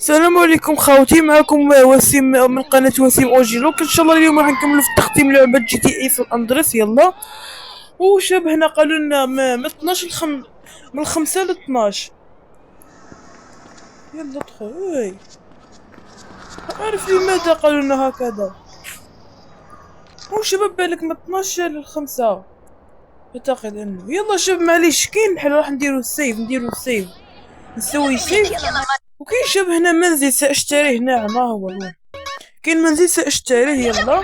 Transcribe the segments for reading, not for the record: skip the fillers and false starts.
السلام عليكم خوتي، معكم وسيم من قناة وسيم اوجيلوك. ان شاء الله اليوم راح نكملوا في تختيم لعبة جي تي اي في الاندرس. يلا. وشبهنا قالوا لنا من 12 من 5 ل 12. يلا ادخل. اي عارف لماذا قالوا لنا هكذا؟ شباب بالك من 12 ل 5 اعتقد انه. يلا شباب معليش كاين الحل، راح نديرو السيف نسوي سيف. وكاين شبه هنا منزل سأشتريه. نعم ها هو كاين منزل سأشتريه. يلا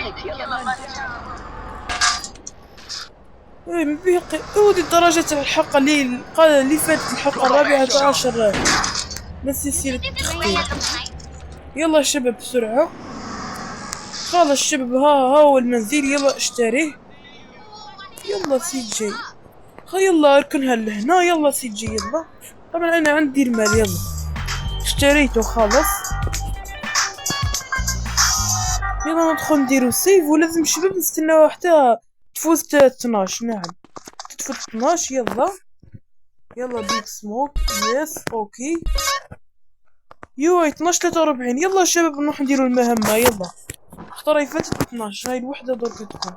بيقي اودي الدرجة تاع الحلقة اللي فاتت، الحلقة الرابعة عشر من سلسلة التخطيط. يلا شباب بسرعة. خلاص شباب ها هو المنزل، يلا اشتريه. يلا سي جي يلا اركنها لهنا. يلا سي جي يلا. طبعا انا عندي المال. يلا اشتريته خلاص. يلا ندخل نديرو سيف، ولازم شباب نستناو حتى تفوز 12. نعم تفوز 12. يلا بيك سموك. يس اوكي. 12 43. يلا شباب نروح نديرو المهمة. يلا اختار هي فاتت 12. هاي الوحدة درك تدخل.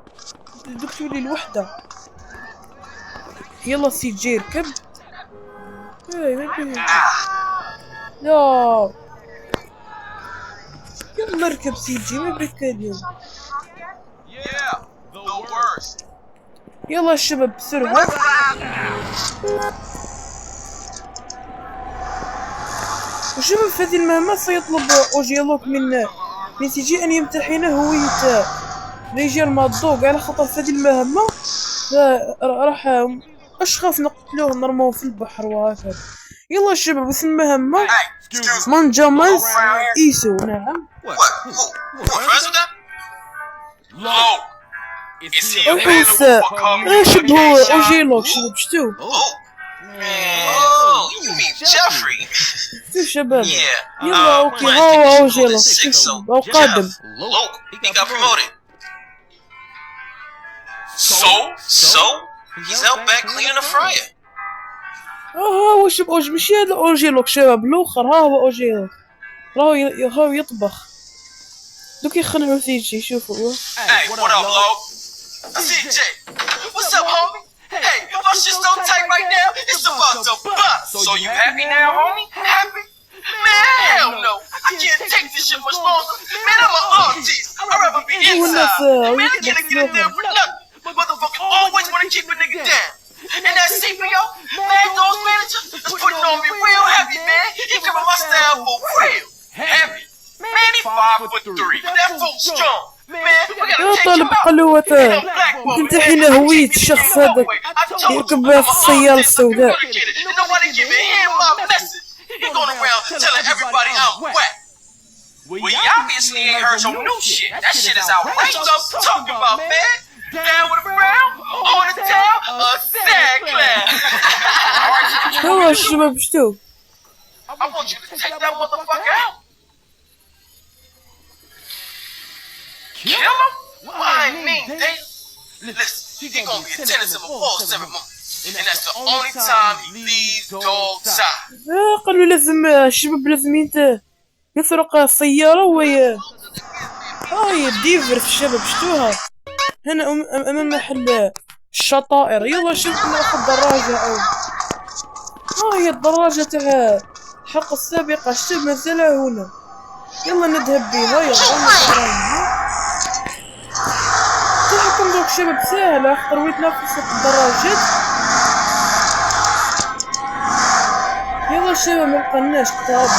دوك تولي الوحدة. يلا سي جي ركب. لا يلا اركب سي جي، ما بك اليوم. يلا الشباب بسرعة. وشباب في هذه المهمة سيطلب اوجيلوك من سي جي ان يمتحن هوية رجال مادوق، على خاطر في هذه المهمة راح اشخاص نقتلوه نرموه في البحر وهكذا. يلا الشباب اسم المهمة مانجاماز ايسو. نعم احس شبه اوجيلوك. شباب شتو شوف شباب. يلا اوكي هو اوجيلوك او قادم. He's out back cleaning the fryer. هو شوف مش هذا اوجيلوك شباب الاخر. ها هو اوجيلوك راهو يطبخ. دوك يخلعوا سي جي. شوفوا. Hey, what up, Lo? CJ, what's up, homie? Hey, my shit's so tight right now, it's about to bust. So you happy now, homie? Happy? Man, hell no. I can't take this shit much longer. Man, I'm an artist. I'd rather be inside. Man, I can't get in there for nothing. Motherfuckers always want to keep a nigga down. And that CPO, Mad Dog's manager, is putting on me real heavy, man. He giving my style for real. Heavy. Man, he 5'3". That fool's strong. Man, we gotta take him out. قلوة تمتحن هوية الشخص هذا يركب في السيارة السوداء. Nobody giving him my message. He going around telling everybody I'm whack. Well, you obviously ain't heard some new shit. That shit is outrageous. I'm talking about, man. Down with the brown, on the town, a sad class. يلا الشباب شتو. I want you to take that motherfucker out. Kill him? Why I mean, they... Listen, he gonna be attendance of a ball ceremony. And that's the only time he leaves dog side. قالوا لازم الشباب لازم يسرق السيارة هاي الديفر. الشباب شتوها هنا امام محل الشطائر. يلا شوف ناخذ دراجة او هاي الدراجة تاع الحلقة السابقة. شتو مازالها هنا. يلا نذهب بيها. يلا تحكم دوك شباب سهلة. خاطر ويتنافس الدراجات. يلا شباب ملقناش كتاب.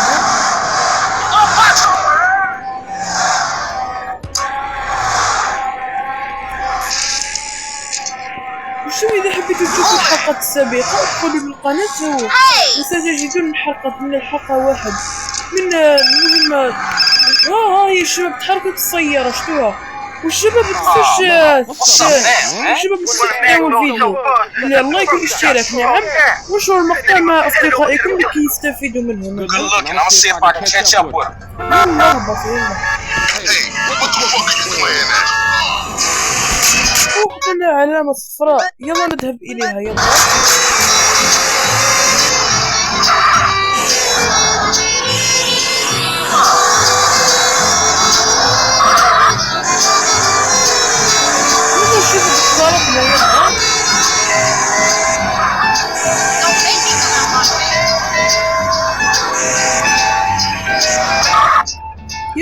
وشو إذا حبيتوا تشوفوا الحلقة السابقة ادخلوا للقناة وستجدون من الحلقة 1 من هاي الشباب تحركت السيارة. شتوها. والشباب متنسوش تحطوا الفيديو اللايك والاشتراك. نعم وانشروا المقطع مع اصدقائكم لكي يستفيدوا منهم. وقتنا علامة صفراء. يلا نذهب إليها. يلا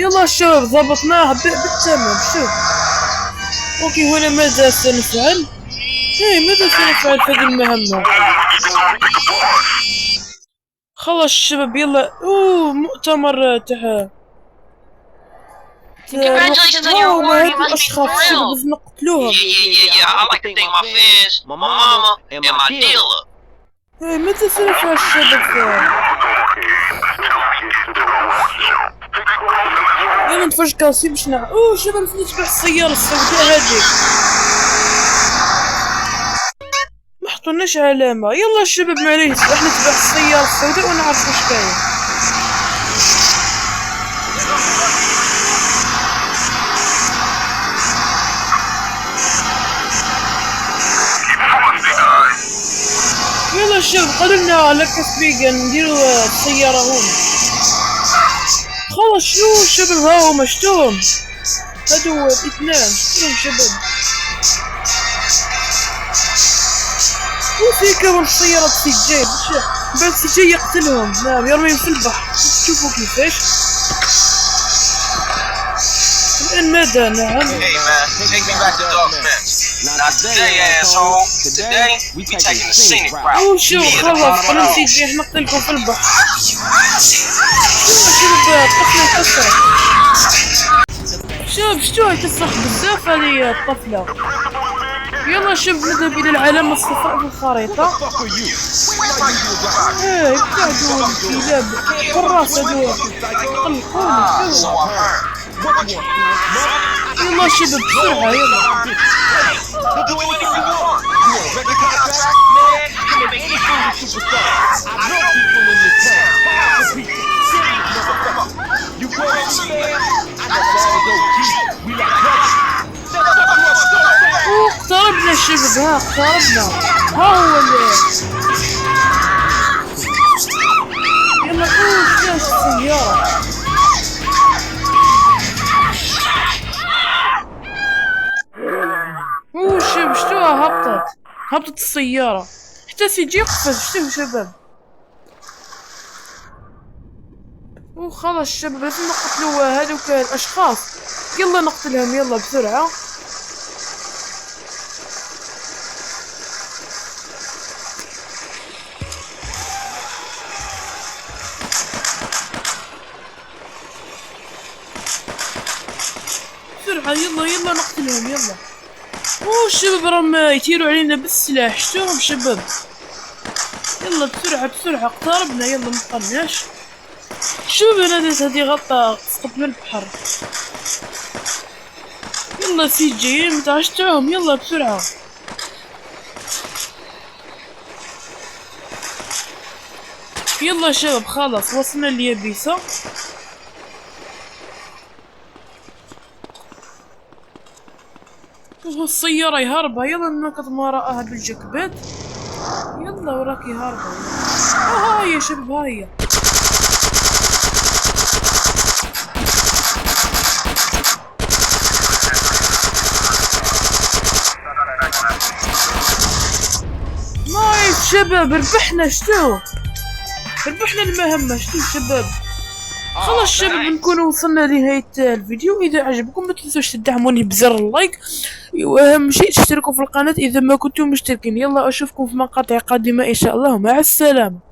يلا شوف ضبطناها بالتمام. شوف اوكي هنا ماذا سنفعل؟ ماذا سنفعل في هذه المهمة؟ خلص الشباب يلا. مؤتمر Congratulations on your award. You must be thrilled. لازم نقتلوهم. Yeah. I like to thank my fans, my mama, and my dealer. متى سنفعل الشباب؟ يلا نتفرج كاسي باش شباب نتبع السيارة السوداء هذيك. ما حطولناش علامة. يلا الشباب معليش راح نتبع السيارة السوداء ونعرف واش كاين. يلا الشباب قدرنا لكسبيقا نديرو السيارة هون. خلاص شنو الشباب هاهما شتوهم هادو الاثنان شتوهم شباب. وفي كمان سيارة سي جي بعد سي جي يقتلهم. نعم يرميهم في البحر. شوفوا كيفاش الآن ماذا. نعم Hey man, take me back to Dog's Mess. Not today, asshole. Today, we taking the scenic route. شوف خلاص قلنا سي جي احنا نقتلكم في البحر. شباب طفلة تسرح. شوف شتوها تسرح بزاف هذه الطفلة. يلا شوف نذهب الى العلامة الصفراء في الخريطة. ابتعدوا الكلاب حراس هذول قلقوني. يلا شباب بسرعة يلا. اقتربنا الشباب. اقتربنا. هو يلا شاش السيارة. شوف شتوها هبطت السيارة. حتى سي جي قفز. شوف شباب. خلاص الشباب لازم نقتلوا هذوك الاشخاص. يلا نقتلهم يلا بسرعة. بسرعة يلا نقتلهم يلا. الشباب راهم يطيروا علينا بالسلاح. شتوهم شباب. يلا بسرعة اقتربنا. يلا مبقناش. شوف ناديت هذه غطا سقط من البحر. يلا سي جي متعشتوهم. يلا بسرعة. يلا شباب خلاص وصلنا ليابيسا. السيارة يهربها. يلا نركض ما وراءها بالجكبات. يلا وراكي هاربة. هاي يا شباب هاي. نايس شباب ربحنا. ربحنا المهمة. شباب خلاص شباب نكون وصلنا لنهاية الفيديو. اذا عجبكم ما تنسوش تدعموني بزر اللايك واهم شيء تشتركوا في القناة اذا ما كنتم مشتركين. يلا اشوفكم في مقاطع قادمة ان شاء الله. مع السلامة.